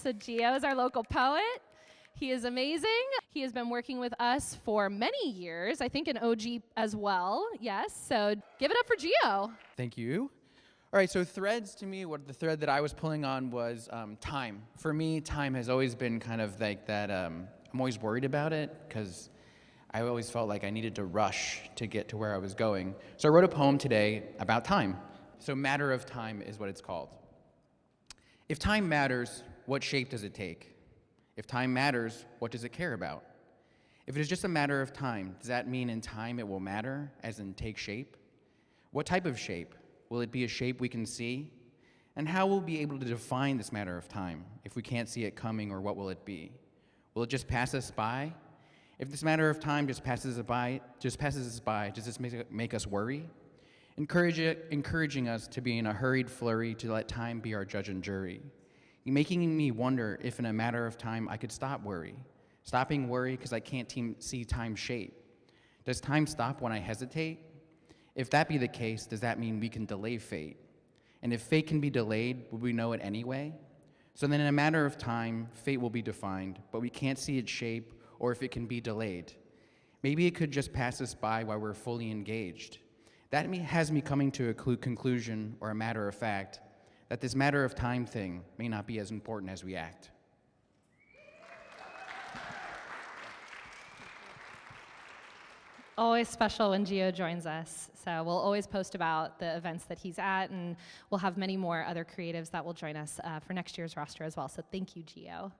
So Gio is our local poet. He is amazing. He has been working with us for many years, I think an OG as well. Yes, so give it up for Gio. Thank you. All right, so threads to me, what the thread that I was pulling on was time. For me, time has always been kind of like that, I'm always worried about it because I always felt like I needed to rush to get to where I was going. So I wrote a poem today about time. So Matter of Time is what it's called. If time matters, what shape does it take? If time matters, what does it care about? If it is just a matter of time, does that mean in time it will matter, as in take shape? What type of shape? Will it be a shape we can see? And how will we be able to define this matter of time if we can't see it coming, or what will it be? Will it just pass us by? If this matter of time just passes us by, does this make us worry? Encouraging us to be in a hurried flurry to let time be our judge and jury. Making me wonder if in a matter of time I could stop worry. Stopping worry because I can't see time's shape. Does time stop when I hesitate? If that be the case, does that mean we can delay fate? And if fate can be delayed, would we know it anyway? So then in a matter of time, fate will be defined, but we can't see its shape or if it can be delayed. Maybe it could just pass us by while we're fully engaged. That has me coming to a conclusion, or a matter of fact, that this matter of time thing may not be as important as we act. Always special when Gio joins us. So we'll always post about the events that he's at, and we'll have many more other creatives that will join us for next year's roster as well. So thank you, Gio.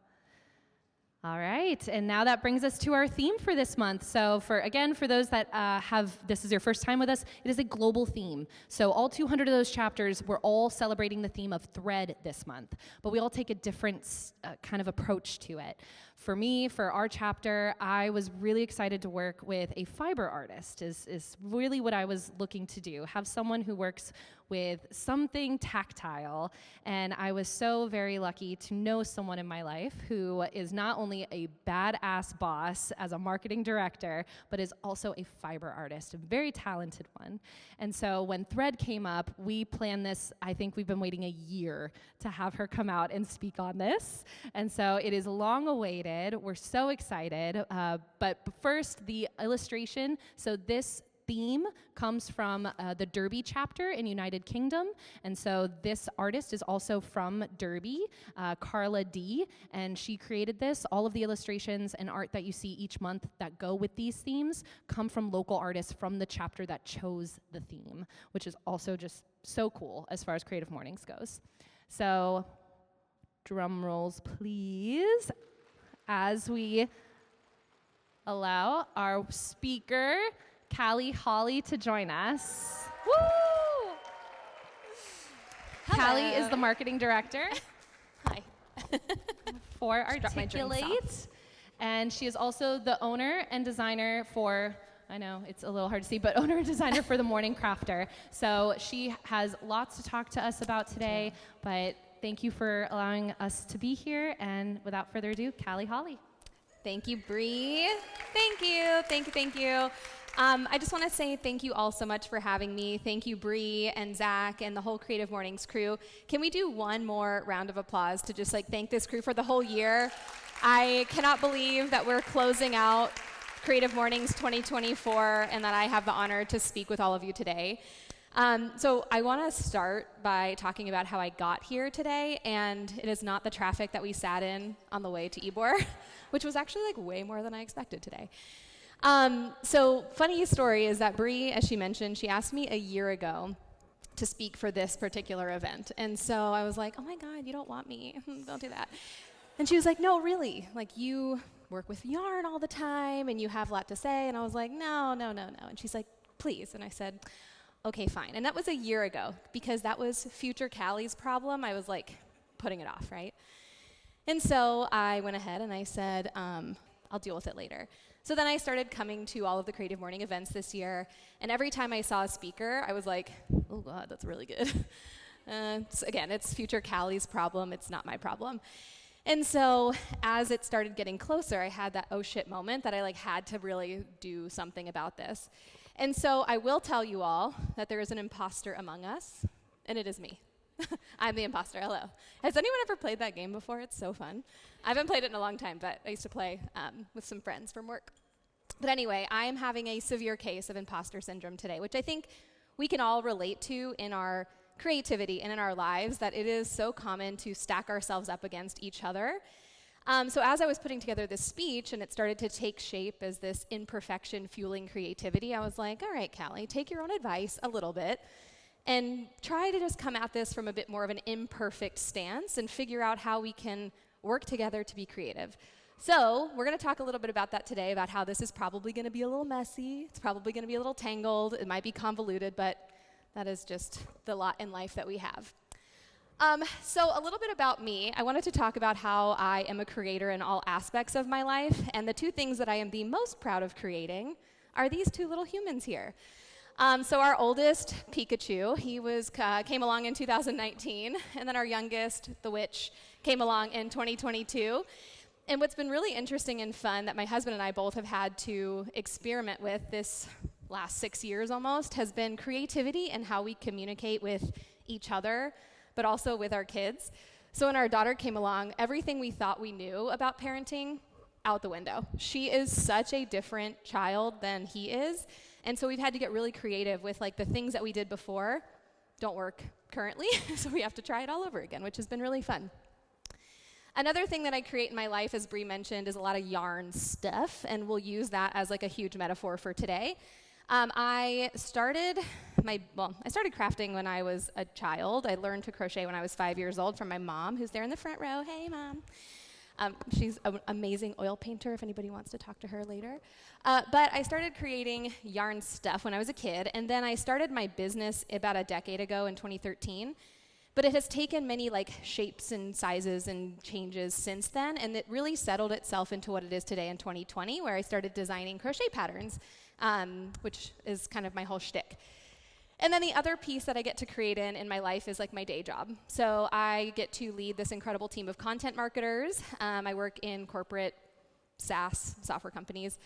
All right, and now that brings us to our theme for this month. So for those that this is your first time with us, it is a global theme. So all 200 of those chapters, we're all celebrating the theme of thread this month, but we all take a different kind of approach to it. For me, for our chapter, I was really excited to work with a fiber artist, is really what I was looking to do, have someone who works with something tactile. And I was so very lucky to know someone in my life who is not only a badass boss as a marketing director, but is also a fiber artist, a very talented one. And so when Thread came up, we planned this. I think we've been waiting a year to have her come out and speak on this. And so it is long awaited. We're so excited. But first, the illustration. So this theme comes from the Derby chapter in United Kingdom, and so this artist is also from Derby, Carla D, and she created this. All of the illustrations and art that you see each month that go with these themes come from local artists from the chapter that chose the theme, which is also just so cool as far as Creative Mornings goes. So drum rolls, please, as we allow our speaker, Callie Hawley, to join us. Woo! Hello. Callie is the marketing director. Hi. For Articulate. And she is also the owner and designer for, I know it's a little hard to see, but owner and designer for the Morning Crafter. So she has lots to talk to us about today, but thank you for allowing us to be here. And without further ado, Callie Hawley. Thank you, Bree. Thank you, thank you, thank you. I just want to say thank you all so much for having me. Thank you, Bree and Zach and the whole Creative Mornings crew. Can we do one more round of applause to just thank this crew for the whole year? I cannot believe that we're closing out Creative Mornings 2024 and that I have the honor to speak with all of you today. So I want to start by talking about how I got here today, and it is not the traffic that we sat in on the way to Ybor, which was actually way more than I expected today. So funny story is that Bree, as she mentioned, she asked me a year ago to speak for this particular event. And so I was like, oh my God, you don't want me. Don't do that. And she was like, no, really. You work with yarn all the time and you have a lot to say. And I was like, no. And she's like, please. And I said, okay, fine. And that was a year ago because that was future Callie's problem. I was putting it off, right? And so I went ahead and I said, I'll deal with it later. So then I started coming to all of the Creative Morning events this year, and every time I saw a speaker, I was like, oh God, that's really good. It's future Callie's problem, it's not my problem. And so as it started getting closer, I had that oh shit moment that I had to really do something about this. And so I will tell you all that there is an imposter among us, and it is me. I'm the imposter, hello. Has anyone ever played that game before? It's so fun. I haven't played it in a long time, but I used to play with some friends from work. But anyway, I am having a severe case of imposter syndrome today, which I think we can all relate to in our creativity and in our lives, that it is so common to stack ourselves up against each other. So as I was putting together this speech and it started to take shape as this imperfection fueling creativity, I was like, all right, Callie, take your own advice a little bit and try to just come at this from a bit more of an imperfect stance and figure out how we can work together to be creative. So we're going to talk a little bit about that today, about how this is probably going to be a little messy. It's probably going to be a little tangled. It might be convoluted, but that is just the lot in life that we have. So a little bit about me. I wanted to talk about how I am a creator in all aspects of my life, and the two things that I am the most proud of creating are these two little humans here. So our oldest, Pikachu, he came along in 2019, and then our youngest, the Witch, came along in 2022. And what's been really interesting and fun that my husband and I both have had to experiment with this last 6 years almost has been creativity and how we communicate with each other, but also with our kids. So when our daughter came along, everything we thought we knew about parenting, out the window. She is such a different child than he is. And so we've had to get really creative with like the things that we did before don't work currently. So we have to try it all over again, which has been really fun. Another thing that I create in my life, as Bree mentioned, is a lot of yarn stuff, and we'll use that as like a huge metaphor for today. I started crafting when I was a child. I learned to crochet when I was 5 years old from my mom, who's there in the front row. Hey, Mom. She's an amazing oil painter, if anybody wants to talk to her later. But I started creating yarn stuff when I was a kid, and then I started my business about a decade ago in 2013. But it has taken many like shapes and sizes and changes since then, and it really settled itself into what it is today in 2020, where I started designing crochet patterns, which is kind of my whole shtick. And then the other piece that I get to create in my life is like my day job. So I get to lead this incredible team of content marketers. I work in corporate SaaS software companies,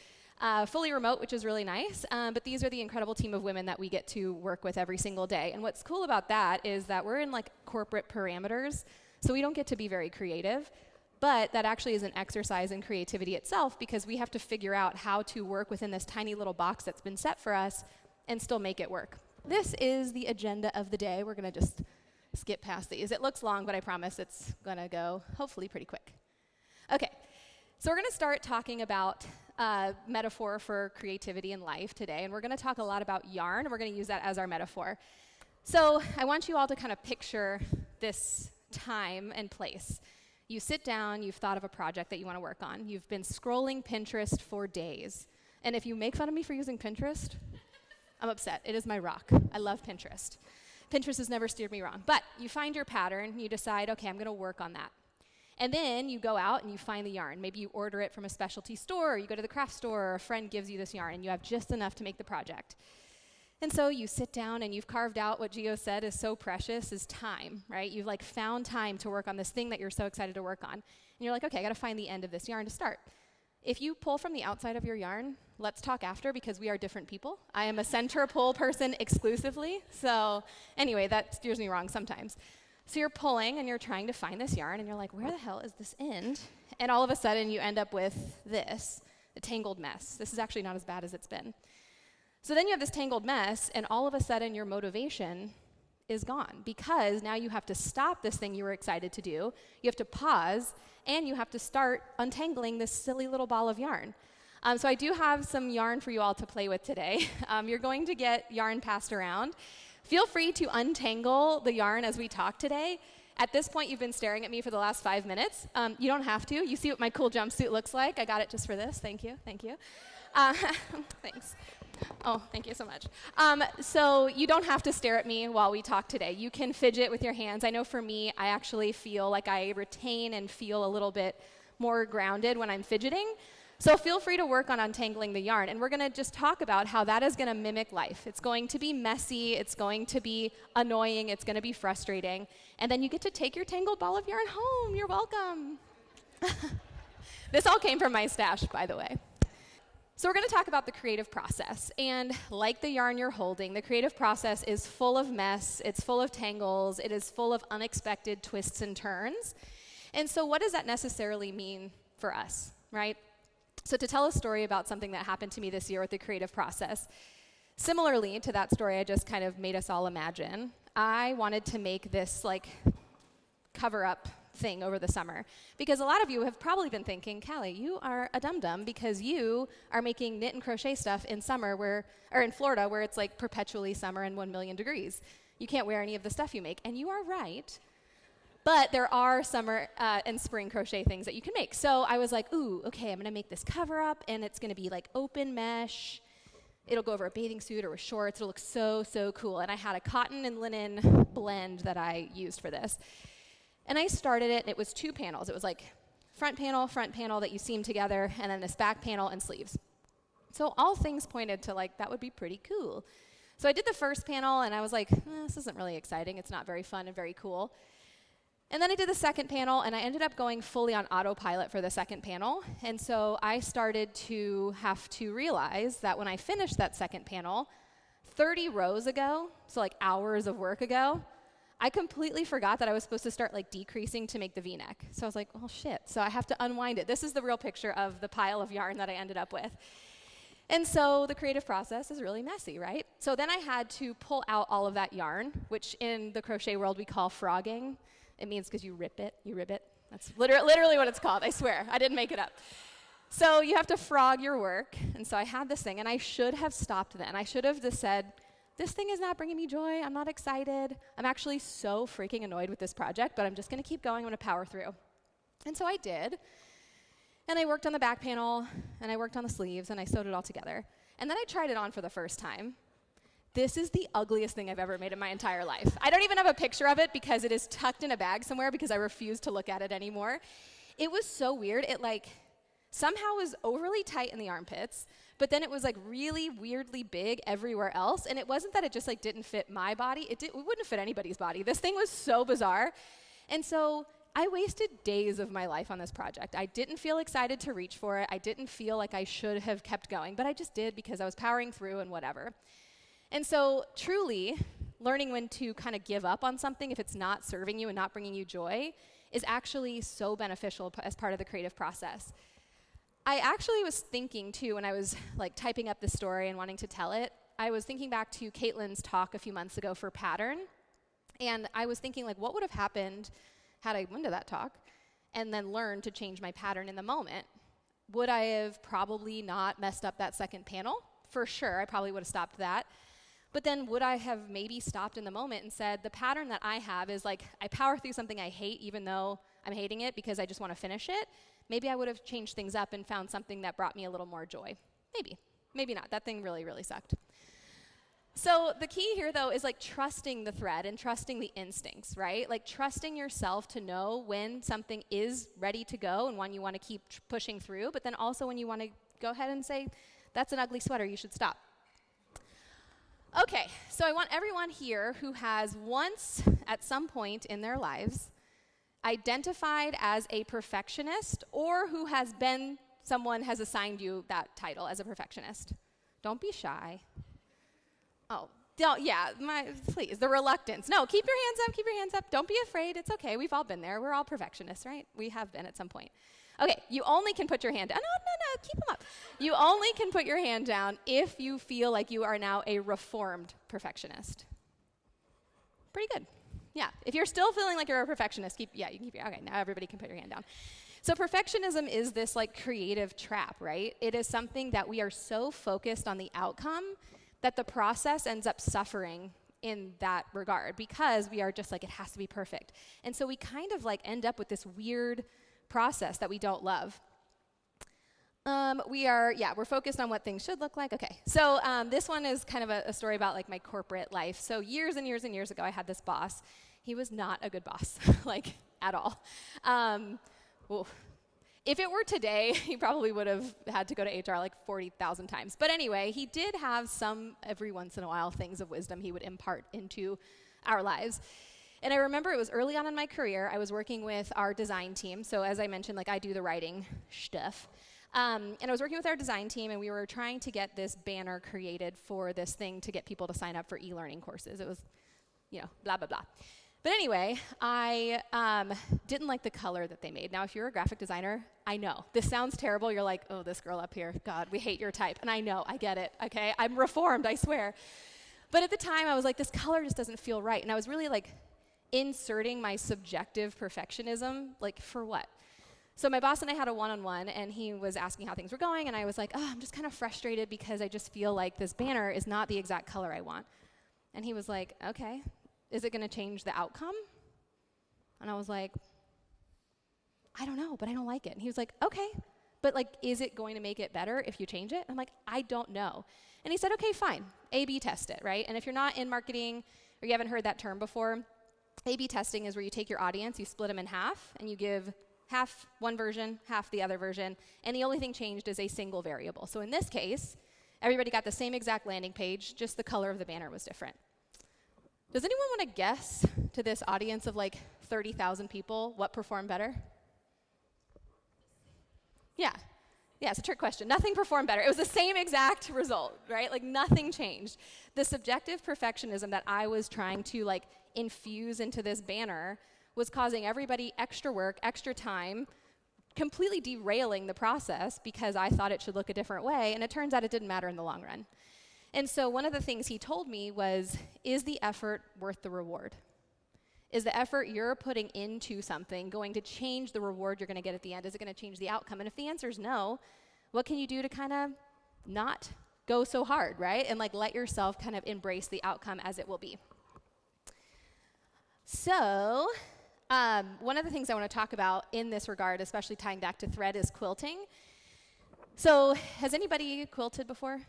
fully remote, which is really nice. But these are the incredible team of women that we get to work with every single day. And what's cool about that is that we're in like corporate parameters, so we don't get to be very creative. But that actually is an exercise in creativity itself, because we have to figure out how to work within this tiny little box that's been set for us and still make it work. This is the agenda of the day. We're going to just skip past these. It looks long, but I promise it's going to go hopefully pretty quick. Okay, so we're going to start talking about metaphor for creativity in life today, and we're going to talk a lot about yarn, and we're going to use that as our metaphor. So I want you all to kind of picture this time and place. You sit down, you've thought of a project that you want to work on. You've been scrolling Pinterest for days. And if you make fun of me for using Pinterest, I'm upset. It is my rock. I love Pinterest. Pinterest has never steered me wrong. But you find your pattern, you decide, okay, I'm going to work on that. And then you go out and you find the yarn. Maybe you order it from a specialty store, or you go to the craft store, or a friend gives you this yarn, and you have just enough to make the project. And so you sit down and you've carved out what Gio said is so precious, is time, right? You've like found time to work on this thing that you're so excited to work on. And you're like, okay, I gotta find the end of this yarn to start. If you pull from the outside of your yarn, let's talk after, because we are different people. I am a center pull person exclusively. So anyway, that steers me wrong sometimes. So you're pulling and you're trying to find this yarn and you're like, where the hell is this end? And all of a sudden you end up with this, a tangled mess. This is actually not as bad as it's been. So then you have this tangled mess, and all of a sudden your motivation is gone, because now you have to stop this thing you were excited to do, you have to pause, and you have to start untangling this silly little ball of yarn. So I do have some yarn for you all to play with today. You're going to get yarn passed around. Feel free to untangle the yarn as we talk today. At this point, you've been staring at me for the last 5 minutes. You don't have to. You see what my cool jumpsuit looks like. I got it just for this. Thank you. Thank you. Thanks. Oh, thank you so much. So you don't have to stare at me while we talk today. You can fidget with your hands. I know for me, I actually feel like I retain and feel a little bit more grounded when I'm fidgeting. So feel free to work on untangling the yarn. And we're going to just talk about how that is going to mimic life. It's going to be messy. It's going to be annoying. It's going to be frustrating. And then you get to take your tangled ball of yarn home. You're welcome. This all came from my stash, by the way. So we're going to talk about the creative process. And like the yarn you're holding, the creative process is full of mess. It's full of tangles. It is full of unexpected twists and turns. And so what does that necessarily mean for us, right? So to tell a story about something that happened to me this year with the creative process, similarly to that story I just kind of made us all imagine, I wanted to make this like cover-up thing over the summer. Because a lot of you have probably been thinking, Callie, you are a dum-dum because you are making knit and crochet stuff in summer or in Florida where it's like perpetually summer and 1 million degrees. You can't wear any of the stuff you make. And you are right. But there are summer and spring crochet things that you can make. So I was like, ooh, okay, I'm going to make this cover up, and it's going to be like open mesh. It'll go over a bathing suit or with shorts. It'll look so, so cool. And I had a cotton and linen blend that I used for this. And I started it, and it was 2 panels. It was like front panel that you seam together, and then this back panel and sleeves. So all things pointed to like, that would be pretty cool. So I did the first panel, and I was like, this isn't really exciting. It's not very fun and very cool. And then I did the second panel, and I ended up going fully on autopilot for the second panel. And so I started to have to realize that when I finished that second panel, 30 rows ago, so like hours of work ago, I completely forgot that I was supposed to start like decreasing to make the V-neck. So I was like, oh shit, so I have to unwind it. This is the real picture of the pile of yarn that I ended up with. And so the creative process is really messy, right? So then I had to pull out all of that yarn, which in the crochet world we call frogging. It means because you rip it. That's literally what it's called, I swear. I didn't make it up. So you have to frog your work. And so I had this thing, and I should have stopped then. I should have just said, this thing is not bringing me joy. I'm not excited. I'm actually so freaking annoyed with this project, but I'm just going to keep going. I'm going to power through. And so I did. And I worked on the back panel, and I worked on the sleeves, and I sewed it all together. And then I tried it on for the first time. This is the ugliest thing I've ever made in my entire life. I don't even have a picture of it because it is tucked in a bag somewhere because I refuse to look at it anymore. It was so weird. It like somehow was overly tight in the armpits, but then it was like really weirdly big everywhere else. And it wasn't that it just like didn't fit my body. It wouldn't fit anybody's body. This thing was so bizarre. And so I wasted days of my life on this project. I didn't feel excited to reach for it. I didn't feel like I should have kept going, but I just did because I was powering through and whatever. And so truly, learning when to kind of give up on something if it's not serving you and not bringing you joy is actually so beneficial as part of the creative process. I actually was thinking, too, when I was like typing up this story and wanting to tell it, I was thinking back to Caitlin's talk a few months ago for pattern. And I was thinking, like, what would have happened had I went to that talk and then learned to change my pattern in the moment? Would I have probably not messed up that second panel? For sure, I probably would have stopped that. But then would I have maybe stopped in the moment and said, the pattern that I have is like, I power through something I hate even though I'm hating it because I just want to finish it. Maybe I would have changed things up and found something that brought me a little more joy. Maybe not. That thing really, really sucked. So the key here, though, is like trusting the thread and trusting the instincts, right? Like trusting yourself to know when something is ready to go and when you want to keep pushing through, but then also when you want to go ahead and say, that's an ugly sweater, you should stop. Okay, so I want everyone here who has once, at some point in their lives, identified as a perfectionist or who has been, someone has assigned you that title as a perfectionist. Don't be shy. Oh, please, the reluctance. No, keep your hands up. Don't be afraid, it's okay, we've all been there. We're all perfectionists, right? We have been at some point. Okay, you only can put your hand down. No, keep them up. You only can put your hand down if you feel like you are now a reformed perfectionist. Pretty good. Yeah, if you're still feeling like you're a perfectionist, you can keep your, okay, now everybody can put your hand down. So perfectionism is this like creative trap, right? It is something that we are so focused on the outcome that the process ends up suffering in that regard because we are just like, it has to be perfect. And so we kind of like end up with this weird process that we don't love. We're focused on what things should look like. Okay, so this one is kind of a story about like my corporate life. So years and years and years ago, I had this boss. He was not a good boss, like at all. If it were today, he probably would have had to go to HR like 40,000 times. But anyway, he did have some, every once in a while, things of wisdom he would impart into our lives. And I remember it was early on in my career. I was working with our design team. So as I mentioned, like I do the writing stuff. And I was working with our design team, and we were trying to get this banner created for this thing to get people to sign up for e-learning courses. It was, blah, blah, blah. But anyway, I didn't like the color that they made. Now, if you're a graphic designer, I know. This sounds terrible. You're like, oh, this girl up here, God, we hate your type. And I know, I get it, okay? I'm reformed, I swear. But at the time, I was like, this color just doesn't feel right. And I was really like inserting my subjective perfectionism, like for what? So my boss and I had a one-on-one, and he was asking how things were going, and I was like, oh, I'm just kind of frustrated because I just feel like this banner is not the exact color I want. And he was like, okay, is it going to change the outcome? And I was like, I don't know, but I don't like it. And he was like, okay, but like, is it going to make it better if you change it? I'm like, I don't know. And he said, okay, fine, A/B test it, right? And if you're not in marketing or you haven't heard that term before, A/B testing is where you take your audience, you split them in half, and you give half one version, half the other version, and the only thing changed is a single variable. So in this case, everybody got the same exact landing page, just the color of the banner was different. Does anyone want to guess to this audience of like 30,000 people what performed better? Yeah, it's a trick question. Nothing performed better. It was the same exact result, right? Like nothing changed. The subjective perfectionism that I was trying to like infuse into this banner was causing everybody extra work, extra time, completely derailing the process because I thought it should look a different way, and it turns out it didn't matter in the long run. And so one of the things he told me was, is the effort worth the reward? Is the effort you're putting into something going to change the reward you're going to get at the end? Is it going to change the outcome? And if the answer is no, what can you do to kind of not go so hard, right? And like let yourself kind of embrace the outcome as it will be. So one of the things I want to talk about in this regard, especially tying back to thread, is quilting. So has anybody quilted before?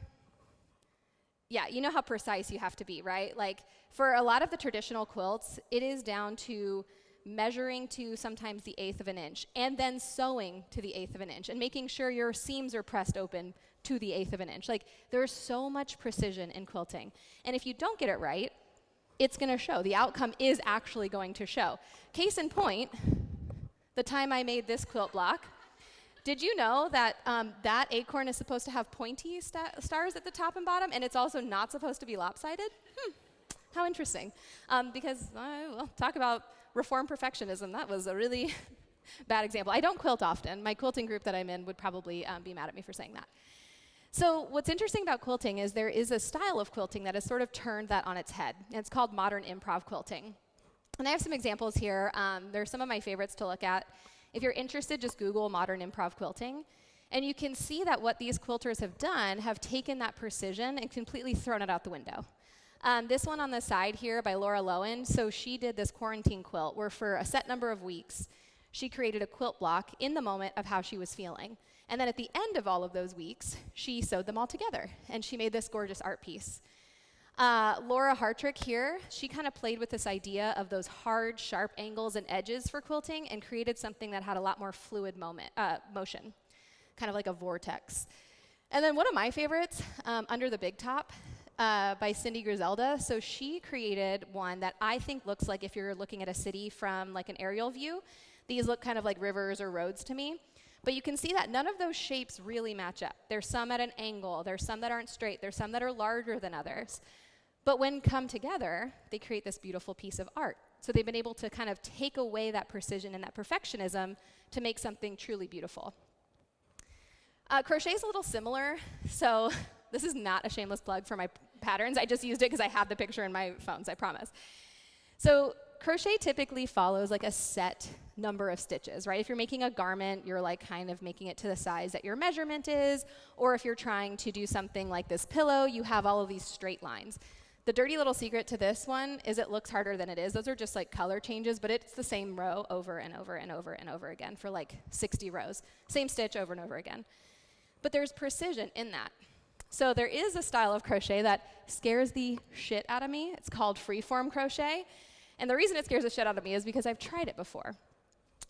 Yeah, you know how precise you have to be, right? Like for a lot of the traditional quilts, it is down to measuring to sometimes the 1/8 of an inch and then sewing to the 1/8 of an inch and making sure your seams are pressed open to the 1/8 of an inch. Like there's so much precision in quilting. And if you don't get it right, it's going to show. The outcome is actually going to show. Case in point, the time I made this quilt block, did you know that that acorn is supposed to have pointy stars at the top and bottom, and it's also not supposed to be lopsided? How interesting. Because, well, talk about reform perfectionism. That was a really bad example. I don't quilt often. My quilting group that I'm in would probably be mad at me for saying that. So what's interesting about quilting is there is a style of quilting that has sort of turned that on its head. And it's called modern improv quilting. And I have some examples here. They're some of my favorites to look at. If you're interested, just Google modern improv quilting. And you can see that what these quilters have done have taken that precision and completely thrown it out the window. This one on the side here by Laura Lowen, so she did this quarantine quilt where for a set number of weeks, she created a quilt block in the moment of how she was feeling. And then at the end of all of those weeks, she sewed them all together, and she made this gorgeous art piece. Laura Hartrick here, she kind of played with this idea of those hard, sharp angles and edges for quilting and created something that had a lot more fluid motion, kind of like a vortex. And then one of my favorites, Under the Big Top, by Cindy Griselda. So she created one that I think looks like if you're looking at a city from like an aerial view, these look kind of like rivers or roads to me. But you can see that none of those shapes really match up. There's some at an angle, there's some that aren't straight, there's some that are larger than others. But when come together, they create this beautiful piece of art. So they've been able to kind of take away that precision and that perfectionism to make something truly beautiful. Crochet is a little similar. So this is not a shameless plug for my patterns. I just used it because I have the picture in my phones, I promise. So crochet typically follows like a set number of stitches, right? If you're making a garment, you're like kind of making it to the size that your measurement is, or if you're trying to do something like this pillow, you have all of these straight lines. The dirty little secret to this one is it looks harder than it is. Those are just like color changes, but it's the same row over and over and over and over again for like 60 rows. Same stitch over and over again. But there's precision in that. So there is a style of crochet that scares the shit out of me. It's called freeform crochet. And the reason it scares the shit out of me is because I've tried it before.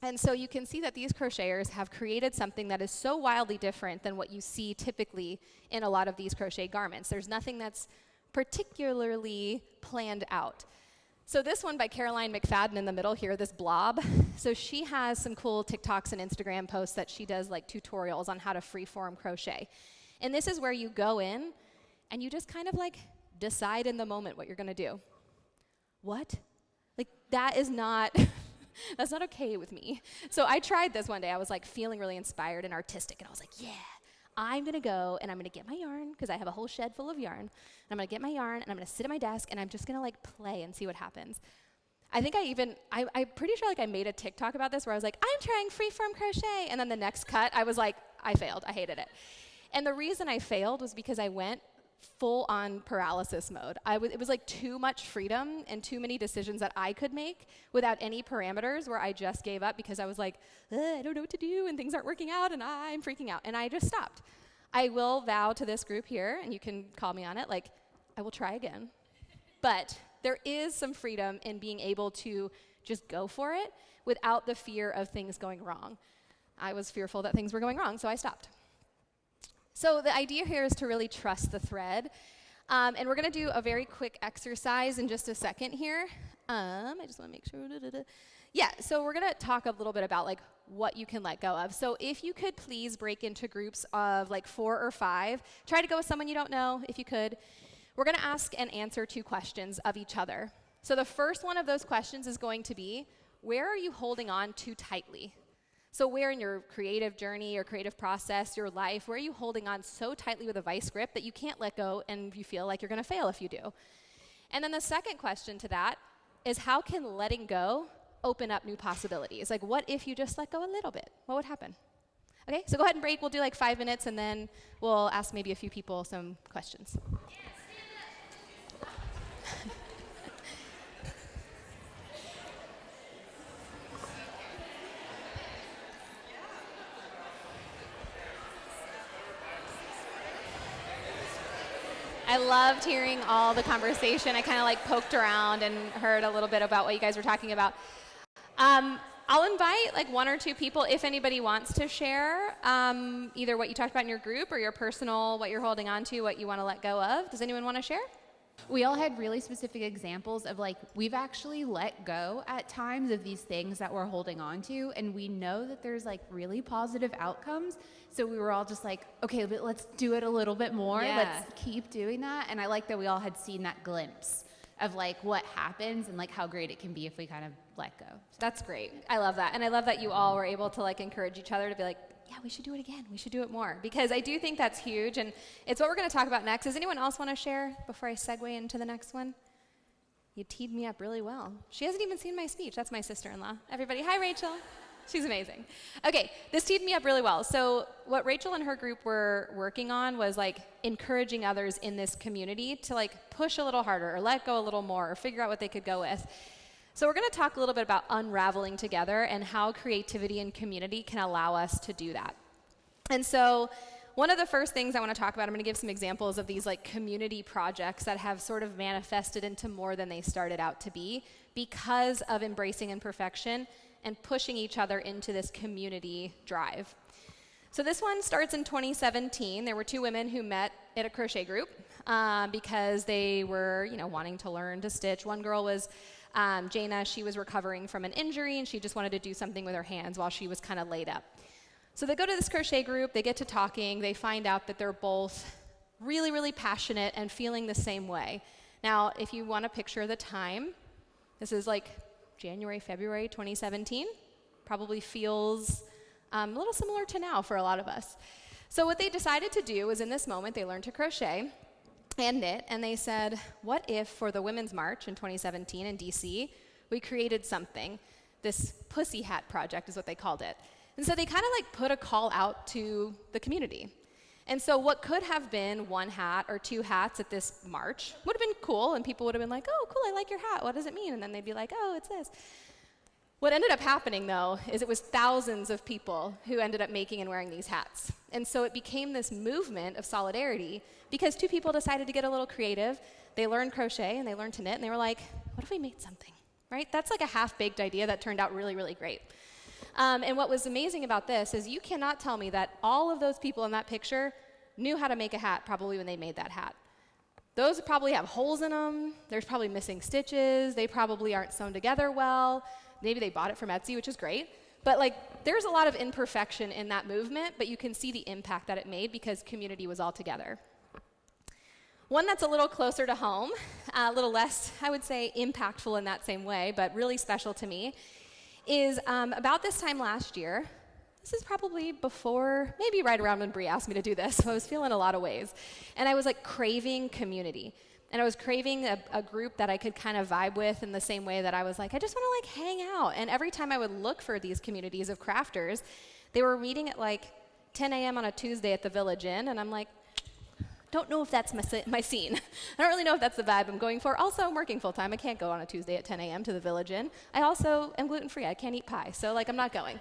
And so you can see that these crocheters have created something that is so wildly different than what you see typically in a lot of these crochet garments. There's nothing that's particularly planned out. So this one by Caroline McFadden in the middle here, this blob. So she has some cool TikToks and Instagram posts that she does like tutorials on how to freeform crochet. And this is where you go in and you just kind of like decide in the moment what you're gonna do. What? Like that is not, that's not okay with me. So I tried this one day. I was like feeling really inspired and artistic and I was like, yeah, I'm gonna go and I'm gonna get my yarn because I have a whole shed full of yarn. And I'm gonna get my yarn and I'm gonna sit at my desk and I'm just gonna like play and see what happens. I think I'm pretty sure like I made a TikTok about this where I was like, I'm trying freeform crochet. And then the next cut, I was like, I failed, I hated it. And the reason I failed was because I went full on paralysis mode. It was like too much freedom and too many decisions that I could make without any parameters where I just gave up because I was like, I don't know what to do and things aren't working out and I'm freaking out. And I just stopped. I will vow to this group here, and you can call me on it, like I will try again. But there is some freedom in being able to just go for it without the fear of things going wrong. I was fearful that things were going wrong, so I stopped. So the idea here is to really trust the thread. And we're going to do a very quick exercise in just a second here. I just want to make sure. Yeah, so we're going to talk a little bit about like what you can let go of. So if you could please break into groups of like 4 or 5. Try to go with someone you don't know if you could. We're going to ask and answer 2 questions of each other. So the first one of those questions is going to be, where are you holding on too tightly? So where in your creative journey, your creative process, your life, where are you holding on so tightly with a vice grip that you can't let go and you feel like you're going to fail if you do? And then the second question to that is, how can letting go open up new possibilities? Like, what if you just let go a little bit? What would happen? Okay, so go ahead and break. We'll do like 5 minutes, and then we'll ask maybe a few people some questions. I loved hearing all the conversation. I kind of like poked around and heard a little bit about what you guys were talking about. I'll invite like 1 or 2 people if anybody wants to share either what you talked about in your group or your personal, what you're holding on to, what you want to let go of. Does anyone want to share? We all had really specific examples of like, we've actually let go at times of these things that we're holding on to, and we know that there's like really positive outcomes. So we were all just like, okay, but let's do it a little bit more. Yeah. Let's keep doing that. And I like that we all had seen that glimpse of like what happens and like how great it can be if we kind of let go. That's great. I love that. And I love that you all were able to like encourage each other to be like, yeah, we should do it again. We should do it more. Because I do think that's huge. And it's what we're going to talk about next. Does anyone else want to share before I segue into the next one? You teed me up really well. She hasn't even seen my speech. That's my sister-in-law. Everybody, hi, Rachel. She's amazing. Okay, this teed me up really well. So what Rachel and her group were working on was like encouraging others in this community to like push a little harder or let go a little more or figure out what they could go with. So we're going to talk a little bit about unraveling together and how creativity and community can allow us to do that. And so one of the first things I want to talk about, I'm going to give some examples of these like community projects that have sort of manifested into more than they started out to be because of embracing imperfection and pushing each other into this community drive. So this one starts in 2017. There were 2 women who met at a crochet group because they were, wanting to learn to stitch. One girl was Jaina. She was recovering from an injury, and she just wanted to do something with her hands while she was kind of laid up. So they go to this crochet group. They get to talking. They find out that they're both really, really passionate and feeling the same way. Now, if you want to picture the time, this is like January, February 2017. Probably feels a little similar to now for a lot of us. So what they decided to do was in this moment, they learned to crochet and knit, and they said, what if for the Women's March in 2017 in DC, we created something? This pussy hat project is what they called it. And so they kind of like put a call out to the community. And so what could have been 1 hat or 2 hats at this march would have been cool, and people would have been like, oh, cool, I like your hat. What does it mean? And then they'd be like, oh, it's this. What ended up happening, though, is it was thousands of people who ended up making and wearing these hats. And so it became this movement of solidarity because 2 people decided to get a little creative. They learned crochet and they learned to knit, and they were like, what if we made something, right? That's like a half-baked idea that turned out really, really great. And what was amazing about this is you cannot tell me that all of those people in that picture knew how to make a hat probably when they made that hat. those probably have holes in them. There's probably missing stitches. They probably aren't sewn together well. Maybe they bought it from Etsy, which is great. But like, there's a lot of imperfection in that movement, but you can see the impact that it made because community was all together. One that's a little closer to home, a little less, I would say, impactful in that same way, but really special to me, is about this time last year. This is probably before, maybe right around when Bree asked me to do this, so I was feeling a lot of ways. And I was like craving community. And I was craving a group that I could kind of vibe with in the same way that I was like, I just want to like hang out. And every time I would look for these communities of crafters, they were meeting at like 10 a.m. on a Tuesday at the Village Inn, and I'm like, don't know if that's my scene. I don't really know if that's the vibe I'm going for. Also, I'm working full time. I can't go on a Tuesday at 10 a.m. to the Village Inn. I also am gluten-free. I can't eat pie, so like I'm not going.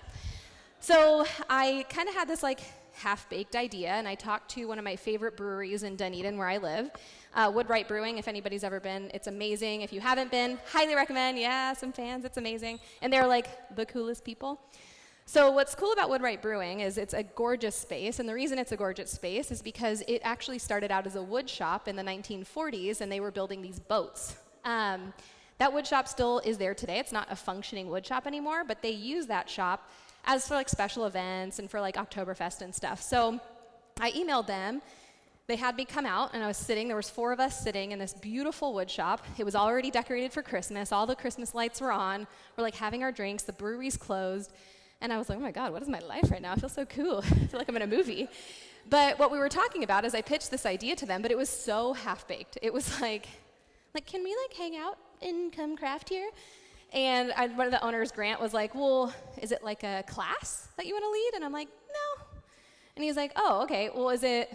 So I kind of had this like half-baked idea, and I talked to one of my favorite breweries in Dunedin where I live, Woodwright Brewing. If anybody's ever been, it's amazing. If you haven't been, highly recommend. Yeah, some fans, it's amazing. And they're like the coolest people. So what's cool about Woodwright Brewing is it's a gorgeous space, and the reason it's a gorgeous space is because it actually started out as a wood shop in the 1940s, and they were building these boats. That wood shop still is there today. It's not a functioning wood shop anymore, but they use that shop as for like special events and for like Oktoberfest and stuff. So I emailed them. They had me come out, and I was sitting. There was 4 of us sitting in this beautiful wood shop. It was already decorated for Christmas. All the Christmas lights were on. We're like having our drinks. The brewery's closed. And I was like, oh my God, what is my life right now? I feel so cool. I feel like I'm in a movie. But what we were talking about is I pitched this idea to them, but it was so half-baked. It was like, can we like hang out and come craft here? And one of the owners, Grant, was like, well, is it like a class that you want to lead? And I'm like, no. And he's like, oh, okay. Well, is it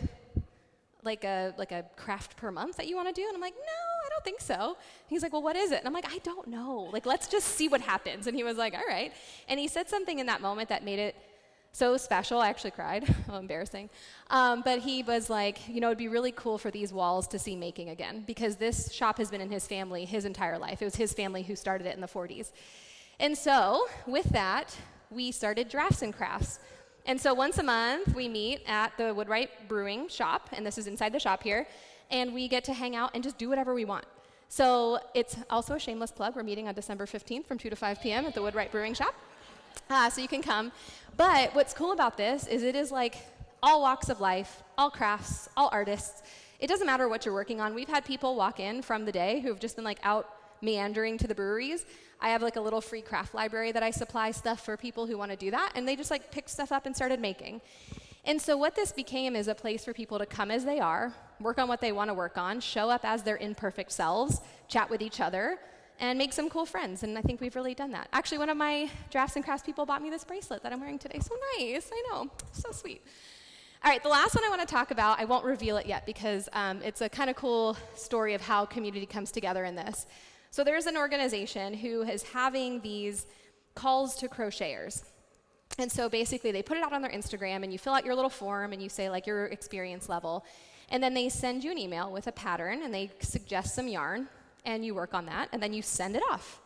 like a craft per month that you want to do? And I'm like, no, I don't think so. And he's like, well, what is it? And I'm like, I don't know. Like, let's just see what happens. And he was like, all right. And he said something in that moment that made it so special. I actually cried. Oh, embarrassing. But he was like, you know, it'd be really cool for these walls to see making again, because this shop has been in his family his entire life. It was his family who started it in the 40s. And so with that, we started Drafts and Crafts. And so once a month, we meet at the Woodwright Brewing shop, and this is inside the shop here, and we get to hang out and just do whatever we want. So it's also a shameless plug. We're meeting on December 15th from 2 to 5 p.m. at the Woodwright Brewing shop. So you can come. But what's cool about this is it is like all walks of life, all crafts, all artists. It doesn't matter what you're working on. We've had people walk in from the day who have just been like out meandering to the breweries. I have like a little free craft library that I supply stuff for people who want to do that, and they just like picked stuff up and started making. And so what this became is a place for people to come as they are, work on what they want to work on, show up as their imperfect selves, chat with each other, and make some cool friends. And I think we've really done that. Actually, one of my Drafts and Crafts people bought me this bracelet that I'm wearing today. So nice, I know, so sweet. All right, the last one I want to talk about, I won't reveal it yet because it's a kind of cool story of how community comes together in this. So there's an organization who is having these calls to crocheters. And so basically they put it out on their Instagram, and you fill out your little form and you say like your experience level. And then they send you an email with a pattern, and they suggest some yarn, and you work on that, and then you send it off,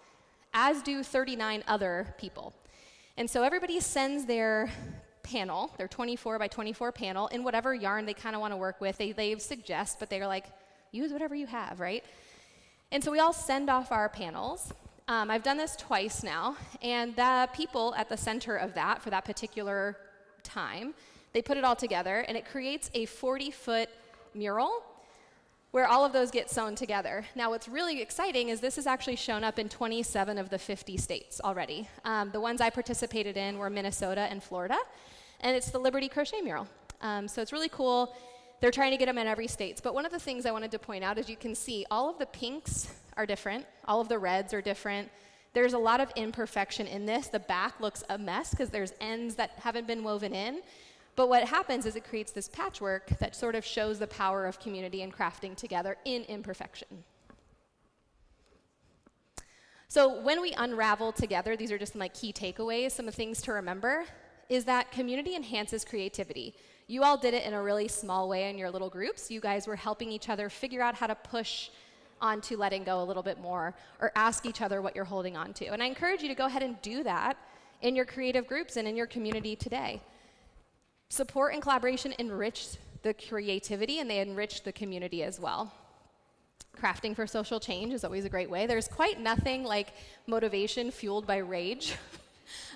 as do 39 other people. And so everybody sends their panel, their 24 by 24 panel, in whatever yarn they kind of want to work with. They suggest, but they're like, use whatever you have, right? And so we all send off our panels. I've done this twice now, and the people at the center of that, for that particular time, they put it all together, and it creates a 40-foot mural where all of those get sewn together. Now, what's really exciting is this has actually shown up in 27 of the 50 states already. The ones I participated in were Minnesota and Florida, and it's the Liberty Crochet Mural. So it's really cool. They're trying to get them in every state. But one of the things I wanted to point out is you can see all of the pinks are different. All of the reds are different. There's a lot of imperfection in this. The back looks a mess because there's ends that haven't been woven in. But what happens is it creates this patchwork that sort of shows the power of community and crafting together in imperfection. So when we unravel together, these are just some like key takeaways, some of the things to remember, is that community enhances creativity. You all did it in a really small way in your little groups. You guys were helping each other figure out how to push onto letting go a little bit more, or ask each other what you're holding on to. And I encourage you to go ahead and do that in your creative groups and in your community today. Support and collaboration enrich the creativity, and they enrich the community as well. Crafting for social change is always a great way. There's quite nothing like motivation fueled by rage.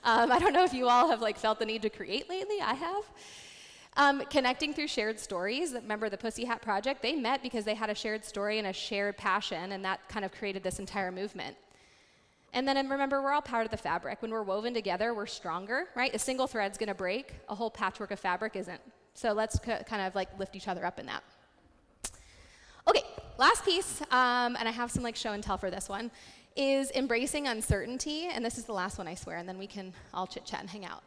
I don't know if you all have like felt the need to create lately. I have. Connecting through shared stories. Remember the Pussy Hat Project? They met because they had a shared story and a shared passion, and that kind of created this entire movement. And then remember, we're all part of the fabric. When we're woven together, we're stronger, right? A single thread's gonna break, a whole patchwork of fabric isn't. So let's kind of like lift each other up in that. Okay, last piece, and I have some like show and tell for this one, is embracing uncertainty. And this is the last one, I swear, and then we can all chit chat and hang out.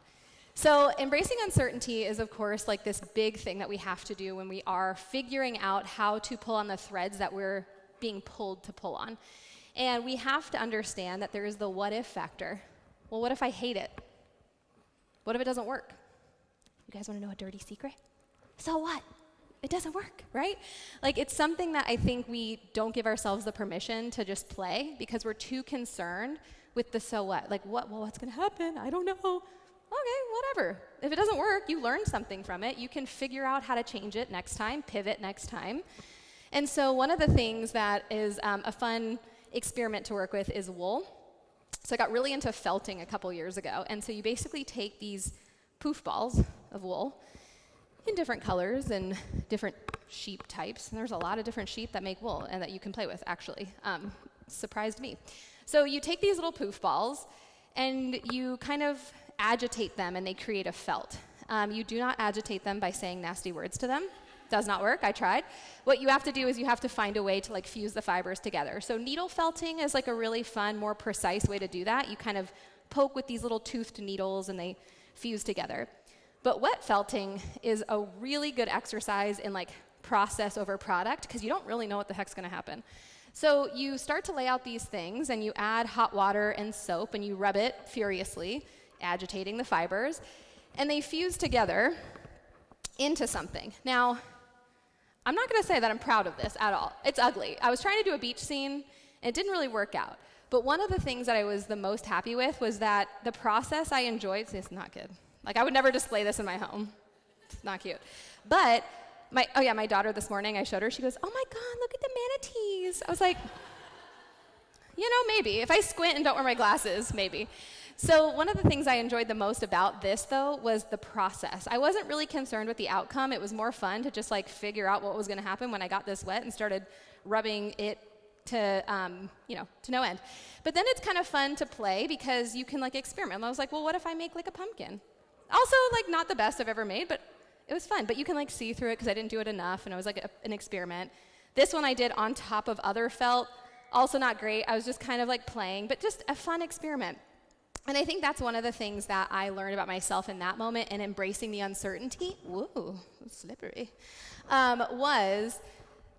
So embracing uncertainty is, of course, like this big thing that we have to do when we are figuring out how to pull on the threads that we're being pulled to pull on. And we have to understand that there is the what if factor. Well, what if I hate it? What if it doesn't work? You guys want to know a dirty secret? So what? It doesn't work, right? Like, it's something that I think we don't give ourselves the permission to just play because we're too concerned with the so what. Like, well, what's going to happen? I don't know. Okay, whatever. If it doesn't work, you learn something from it. You can figure out how to change it next time, pivot next time. And so one of the things that is a fun experiment to work with is wool. So I got really into felting a couple years ago. And so you basically take these poof balls of wool in different colors and different sheep types. And there's a lot of different sheep that make wool and that you can play with, actually. Surprised me. So you take these little poof balls and you kind of agitate them and they create a felt. You do not agitate them by saying nasty words to them. Does not work, I tried. What you have to do is you have to find a way to like fuse the fibers together. So needle felting is like a really fun, more precise way to do that. You kind of poke with these little toothed needles and they fuse together. But wet felting is a really good exercise in like process over product because you don't really know what the heck's gonna happen. So you start to lay out these things and you add hot water and soap and you rub it furiously, agitating the fibers, and they fuse together into something. Now, I'm not gonna say that I'm proud of this at all. It's ugly. I was trying to do a beach scene and it didn't really work out. But one of the things that I was the most happy with was that the process I enjoyed, it's not good. Like, I would never display this in my home. It's not cute. But my daughter this morning, I showed her, she goes, oh my God, look at the manatees. I was like, you know, maybe. If I squint and don't wear my glasses, maybe. So one of the things I enjoyed the most about this, though, was the process. I wasn't really concerned with the outcome. It was more fun to just like figure out what was gonna happen when I got this wet and started rubbing it to no end. But then it's kind of fun to play because you can like experiment. I was like, well, what if I make like a pumpkin? Also, like, not the best I've ever made, but it was fun. But you can like see through it because I didn't do it enough, and it was like an experiment. This one I did on top of other felt, also not great. I was just kind of like playing, but just a fun experiment. And I think that's one of the things that I learned about myself in that moment and embracing the uncertainty, whoa, slippery, was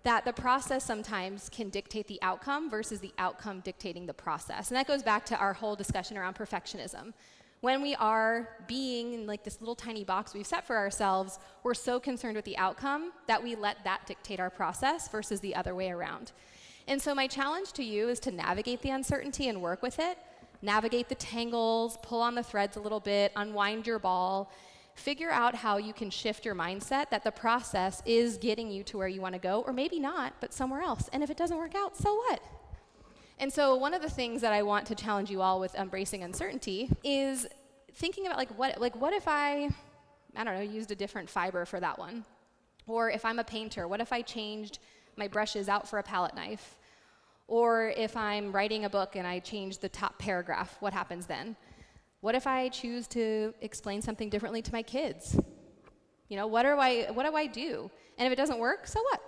that the process sometimes can dictate the outcome versus the outcome dictating the process. And that goes back to our whole discussion around perfectionism. When we are being in like this little tiny box we've set for ourselves, we're so concerned with the outcome that we let that dictate our process versus the other way around. And so my challenge to you is to navigate the uncertainty and work with it. Navigate the tangles, pull on the threads a little bit, unwind your ball, figure out how you can shift your mindset that the process is getting you to where you want to go, or maybe not, but somewhere else. And if it doesn't work out, so what? And so one of the things that I want to challenge you all with embracing uncertainty is thinking about what if I don't know, used a different fiber for that one? Or if I'm a painter, what if I changed my brushes out for a palette knife? Or if I'm writing a book and I change the top paragraph, what happens then? What if I choose to explain something differently to my kids? You know, what do I do? And if it doesn't work, so what?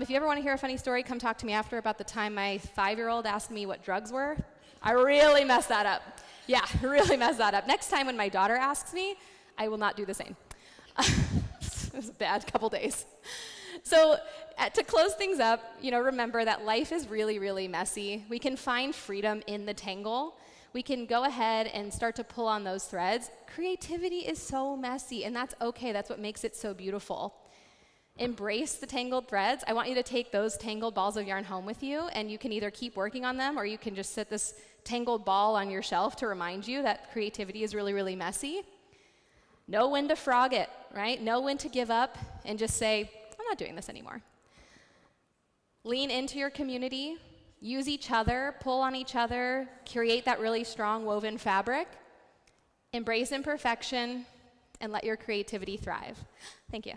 If you ever want to hear a funny story, come talk to me after about the time my 5-year-old asked me what drugs were. I really messed that up. Yeah, really messed that up. Next time when my daughter asks me, I will not do the same. It was a bad couple days. So to close things up, remember that life is really, really messy. We can find freedom in the tangle. We can go ahead and start to pull on those threads. Creativity is so messy, and that's okay. That's what makes it so beautiful. Embrace the tangled threads. I want you to take those tangled balls of yarn home with you, and you can either keep working on them or you can just set this tangled ball on your shelf to remind you that creativity is really, really messy. Know when to frog it, right? Know when to give up and just say, I'm not doing this anymore. Lean into your community, use each other, pull on each other, create that really strong woven fabric, embrace imperfection, and let your creativity thrive. Thank you.